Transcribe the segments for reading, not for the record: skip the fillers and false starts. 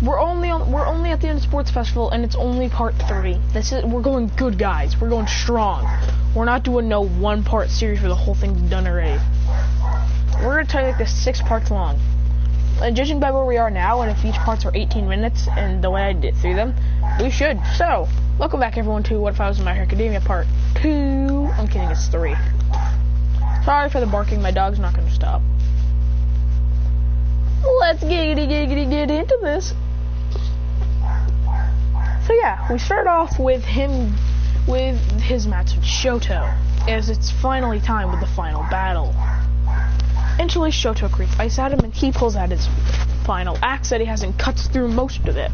We're only at the end of Sports Festival, and it's only part 3. We're going good, guys. We're going strong. We're not doing no 1-part series where the whole thing's done already. We're gonna try to make this 6 parts long. And judging by where we are now, and if each parts are 18 minutes, and the way I did through them, we should. So, welcome back everyone to What If I Was in My Hero Academia part 2. I'm kidding, it's 3. Sorry for the barking, my dog's not gonna stop. Let's get into this. So yeah, we start off with his match with Shoto, as it's finally time with the final battle. Eventually, Shoto creates ice at him, and he pulls out his final axe that he has and cuts through most of it.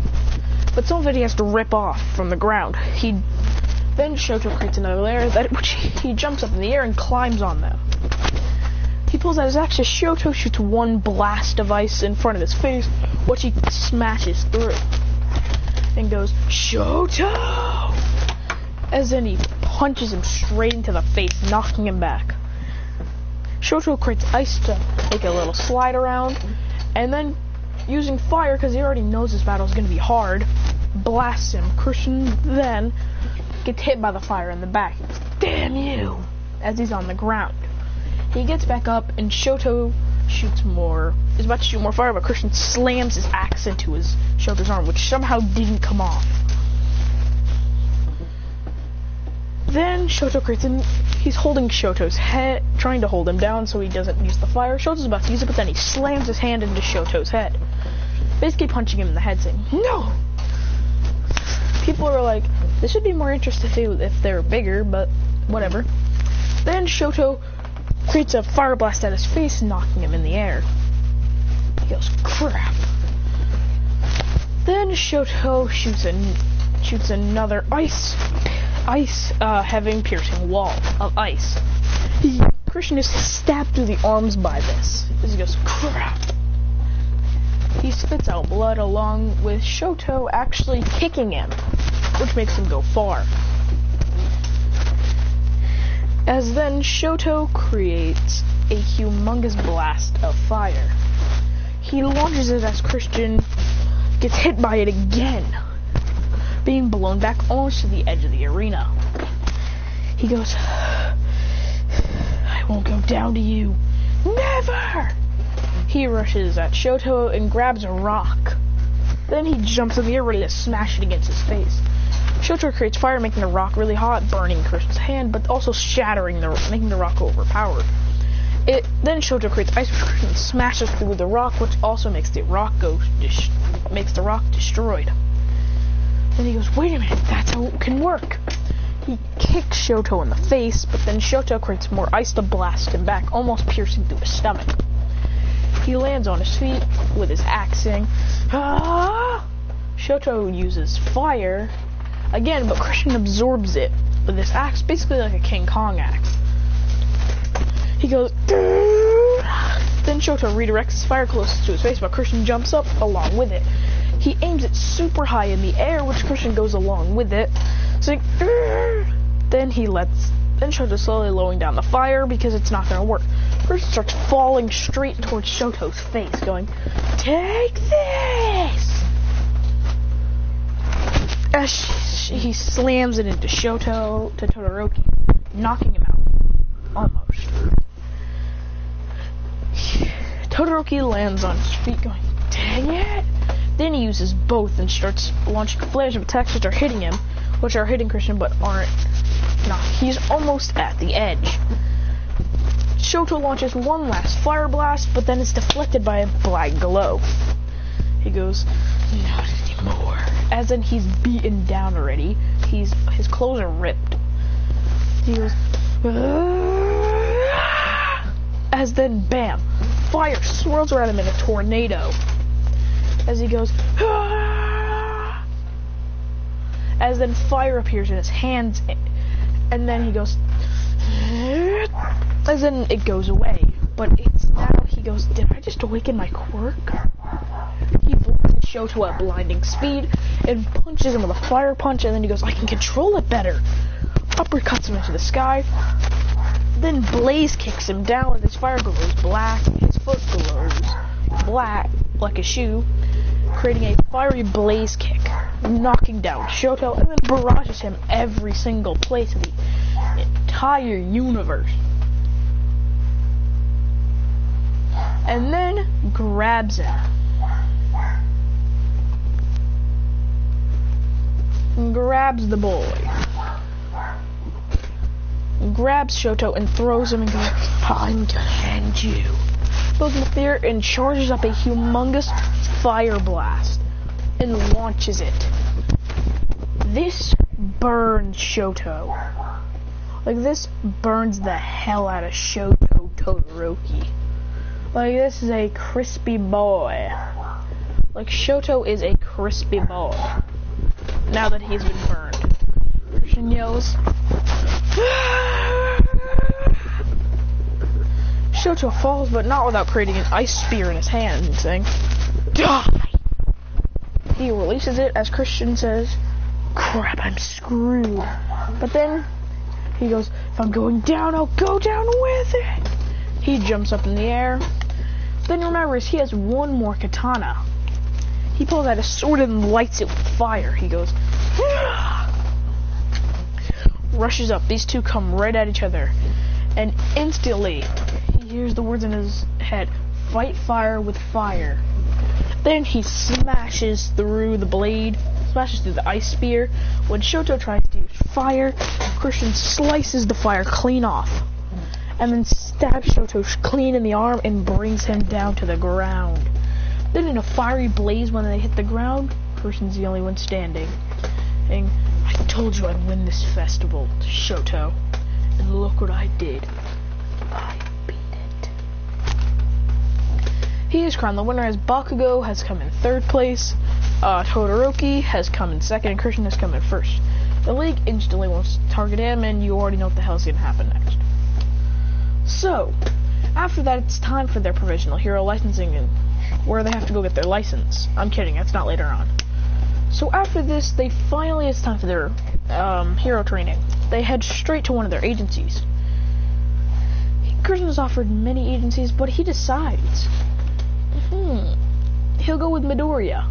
But some of it he has to rip off from the ground. Then Shoto creates another layer which he jumps up in the air and climbs on them. He pulls out his axe as Shoto shoots one blast of ice in front of his face, which he smashes through. And goes, Shoto! As then he punches him straight into the face, knocking him back. Shoto creates ice to make a little slide around, and then, using fire, because he already knows this battle is going to be hard, blasts him. Christian then gets hit by the fire in the back. He goes, damn you! As he's on the ground. He gets back up, and Shoto is about to shoot more fire, but Christian slams his axe into Shoto's arm, which somehow didn't come off. Then Shoto he's holding Shoto's head, trying to hold him down so he doesn't use the fire. Shoto's about to use it, but then he slams his hand into Shoto's head, basically punching him in the head, saying, no! People are like, this would be more interesting if they were bigger, but whatever. Then Shoto creates a fire blast at his face, knocking him in the air. He goes, crap. Then Shoto shoots another ice having piercing wall of ice. Christian is stabbed through the arms by this. As he goes, crap. He spits out blood along with Shoto actually kicking him, which makes him go far. As then Shoto creates a humongous blast of fire. He launches it as Christian gets hit by it again, being blown back almost to the edge of the arena. He goes, I won't go down to you. Never! He rushes at Shoto and grabs a rock. Then he jumps in the air ready to smash it against his face. Shoto creates fire, making the rock really hot, burning Christian's hand, but also making the rock overpowered. Then Shoto creates ice, which Christian smashes through the rock, which also makes the rock destroyed. Then he goes, wait a minute, that's how it can work. He kicks Shoto in the face, but then Shoto creates more ice to blast him back, almost piercing through his stomach. He lands on his feet with his axe saying, ah! Shoto uses fire again, but Christian absorbs it with this axe, basically like a King Kong axe. He goes, then Shoto redirects his fire closest to his face, but Christian jumps up along with it. He aims it super high in the air, which Christian goes along with it. So then Shoto's slowly lowering down the fire because it's not going to work. Christian starts falling straight towards Shoto's face, going, take this! As he slams it into Todoroki, knocking him out. Almost. Todoroki lands on his feet, going, dang it! Then he uses both and starts launching flares of attacks which are hitting Christian but aren't. No, he's almost at the edge. Shoto launches one last fire blast, but then it's deflected by a black glow. He goes, not anymore. As in he's beaten down already. His clothes are ripped. He goes, as then bam, fire swirls around him in a tornado. As he goes, as then fire appears in his hands, and then he goes, as then it goes away. But it's now he goes, did I just awaken my quirk? He blasts Shoto at blinding speed and punches him with a fire punch, and then he goes, I can control it better. Uppercuts him into the sky. Then Blaze kicks him down with his fire glows black, his foot glows black like a shoe. creating a fiery blaze kick, knocking down Shoto, and then barrages him every single place in the entire universe. And then grabs him. And grabs the boy. And grabs Shoto and throws him and goes, I'm gonna end you. Goes in fear and charges up a humongous fire blast and launches it. This burns Shoto. Like, this burns the hell out of Shoto Todoroki. Like, this is a crispy boy. Like, Shoto is a crispy boy. Now that he's been burned. Christian yells. Shoto falls, but not without creating an ice spear in his hand and saying, die! He releases it as Christian says, crap, I'm screwed. But then he goes, if I'm going down, I'll go down with it. He jumps up in the air. Then remembers he has one more katana. He pulls out a sword and lights it with fire. He goes, rushes up. These two come right at each other. And instantly, he hears the words in his head, fight fire with fire. Then he smashes through the blade, smashes through the ice spear. When Shoto tries to use fire, Christian slices the fire clean off. And then stabs Shoto clean in the arm and brings him down to the ground. Then in a fiery blaze when they hit the ground, Christian's the only one standing. And I told you I'd win this festival, Shoto. And look what I did. I beat it. He is crowned the winner as Bakugo has come in third place, Todoroki has come in second, and Christian has come in first. The league instantly wants to target him, and you already know what the hell's going to happen next. So, after that, it's time for their provisional hero licensing, and where they have to go get their license. I'm kidding, that's not later on. So after this, it's time for their hero training. They head straight to one of their agencies. Christian is offered many agencies, but he decides. He'll go with Midoriya.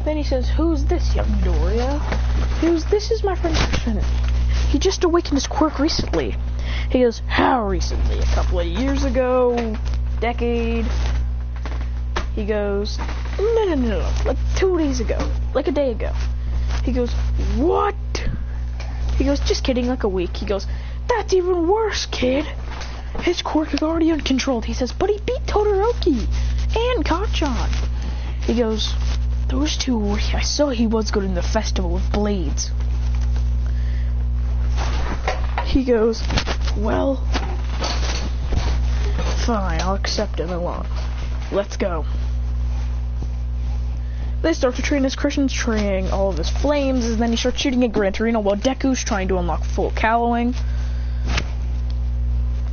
Then he says, who's this, young Midoriya? This is my friend Christian. He just awakened his quirk recently. He goes, how recently? A couple of years ago? Decade? He goes, no, like 2 days ago. Like a day ago. He goes, what? He goes, just kidding, like a week. He goes, that's even worse, kid. His quirk is already uncontrolled. He says, but he beat Todoroki and Kacchan. He goes, those two, I saw he was going to the festival with blades. He goes, well, fine, I'll accept him along. Let's go. They start to train as Christian's training all of his flames, and then he starts shooting at Gran Torino while Deku's trying to unlock full callowing.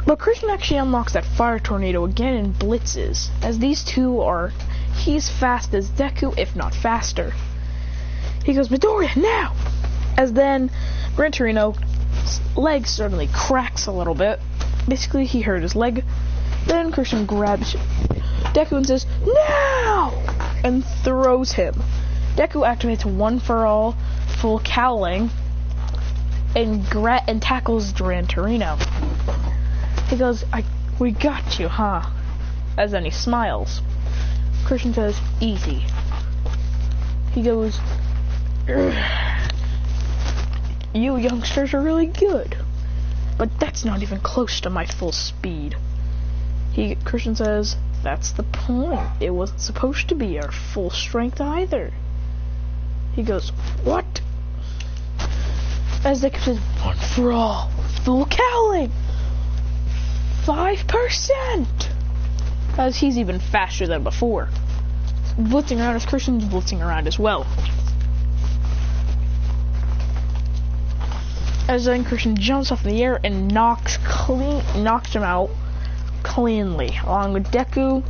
But Christian actually unlocks that fire tornado again and blitzes, as these two are, he's fast as Deku, if not faster. He goes, Midoriya, now! As then, Gran Torino's leg suddenly cracks a little bit. Basically, he hurt his leg. Then Christian grabs Deku and says, now! And throws him. Deku activates one for all, full cowling, and tackles Gran Torino. He goes, we got you, huh? As then he smiles. Christian says, easy. He goes, you youngsters are really good, but that's not even close to my full speed. Christian says, that's the point. It wasn't supposed to be our full strength either. He goes, what? As Deku says, one for all, full cowling, 5%. As he's even faster than before. Blitzing around as Christian's blitzing around as well. As then Christian jumps off in the air and knocks him out cleanly. Along with Deku,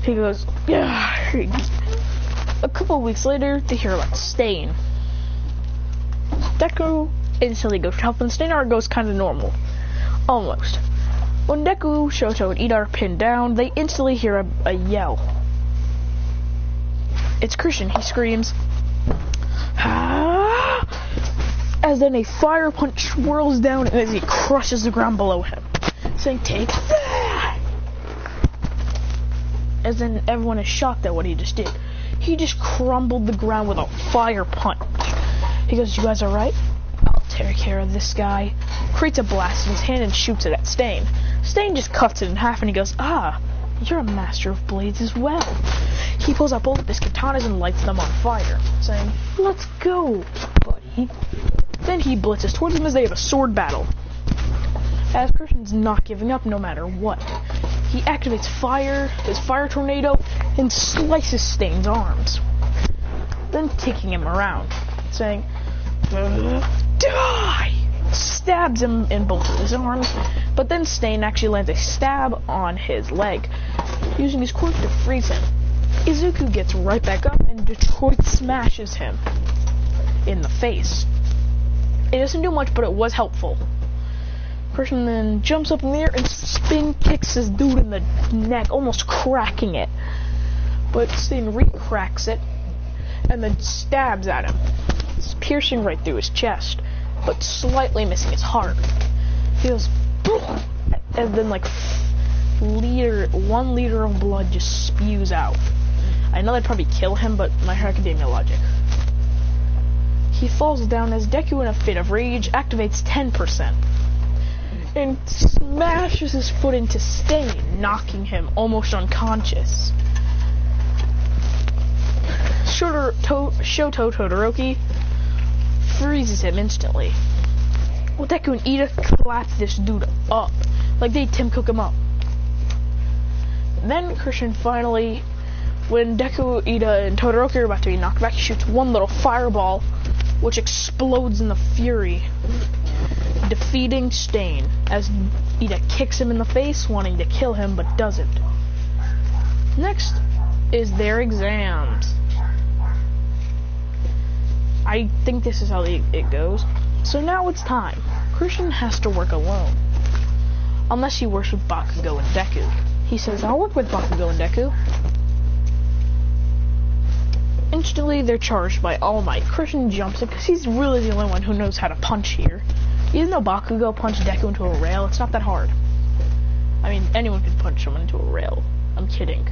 he goes, yeah. A couple of weeks later, they hear about Stain. Deku instantly goes to help, and Stain goes kind of normal. Almost. When Deku, Shoto, and Ida are pinned down, they instantly hear a yell. It's Christian. He screams, "Ah!" As then a fire punch swirls down as he crushes the ground below him, saying, "Take that!" As then everyone is shocked at what he just did. He just crumbled the ground with a fire punch. He goes, "You guys alright? I'll take care of this guy." Creates a blast in his hand and shoots it at Stain. Stain just cuts it in half and he goes, "Ah, you're a master of blades as well." He pulls out both of his katanas and lights them on fire, saying, "Let's go, buddy." Then he blitzes towards them as they have a sword battle. As Christian's not giving up no matter what. He activates his fire tornado, and slices Stain's arms. Then taking him around, saying, "Die!" Stabs him in both of his arms, but then Stain actually lands a stab on his leg, using his quirk to freeze him. Izuku gets right back up, and Detroit smashes him in the face. It doesn't do much, but it was helpful. Christian then jumps up in the air and spin kicks this dude in the neck, almost cracking it. But Stain re-cracks it, and then stabs at him, piercing right through his chest, but slightly missing his heart. He goes, boom, and then like 1 liter of blood just spews out. I know that'd probably kill him, but my Hero Academia logic. He falls down as Deku, in a fit of rage, activates 10%. And smashes his foot into Stain, knocking him almost unconscious. Shoto Todoroki freezes him instantly. Well, Deku and Ida clap this dude up, like they Tim Cook him up. Then Christian finally, when Deku, Ida, and Todoroki are about to be knocked back, he shoots one little fireball, which explodes in the fury, defeating Stain, as Ida kicks him in the face, wanting to kill him, but doesn't. Next is their exams. I think this is how it goes. So now it's time. Christian has to work alone. Unless he works with Bakugo and Deku. He says, "I'll work with Bakugo and Deku." Instantly, they're charged by All Might. Christian jumps in because he's really the only one who knows how to punch here. Even though Bakugo punched Deku into a rail, it's not that hard. I mean, anyone can punch someone into a rail. I'm kidding.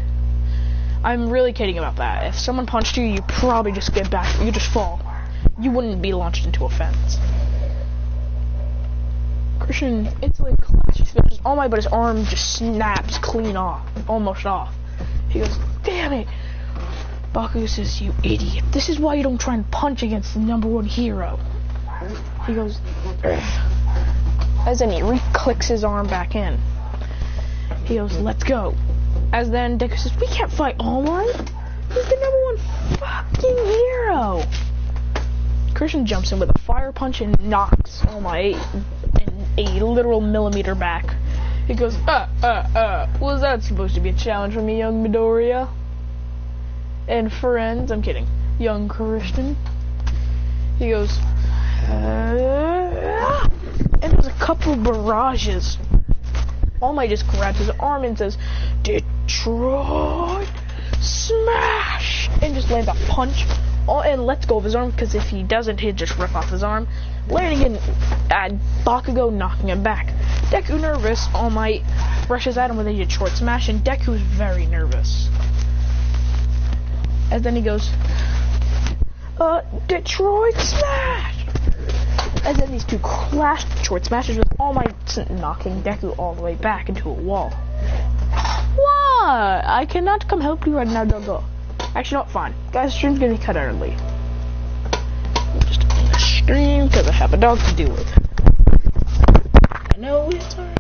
I'm really kidding about that. If someone punched you, you probably just get back. You just fall. You wouldn't be launched into a fence. Christian instantly clashes finishes All Might, but his arm just snaps clean off, almost off. He goes, "Damn it!" Bakugo says, "You idiot. This is why you don't try and punch against the #1 hero." He goes, "Ugh." As then he re-clicks his arm back in. He goes, "Let's go." As then Deku says, "We can't fight All Might. He's the #1 fucking hero." Christian jumps in with a fire punch and knocks All Might a literal millimeter back. He goes, was that supposed to be a challenge for me, young Midoriya? And friends, I'm kidding, young Christian. He goes, and there's a couple of barrages. All Might just grabs his arm and says, "Detroit, smash!" and just lands a punch and lets go of his arm, because if he doesn't, he'd just rip off his arm, landing in Bakugo, knocking him back. Deku nervous, All Might rushes at him with a Detroit smash, and Deku's very nervous. And then he goes, Detroit smash! And then these two clash Detroit smashes with All Might knocking Deku all the way back into a wall. What? I cannot come help you right now, Dogo. Actually, not fine. Guys, stream's gonna be cut early. Just end the stream because I have a dog to deal with. I know it's hard.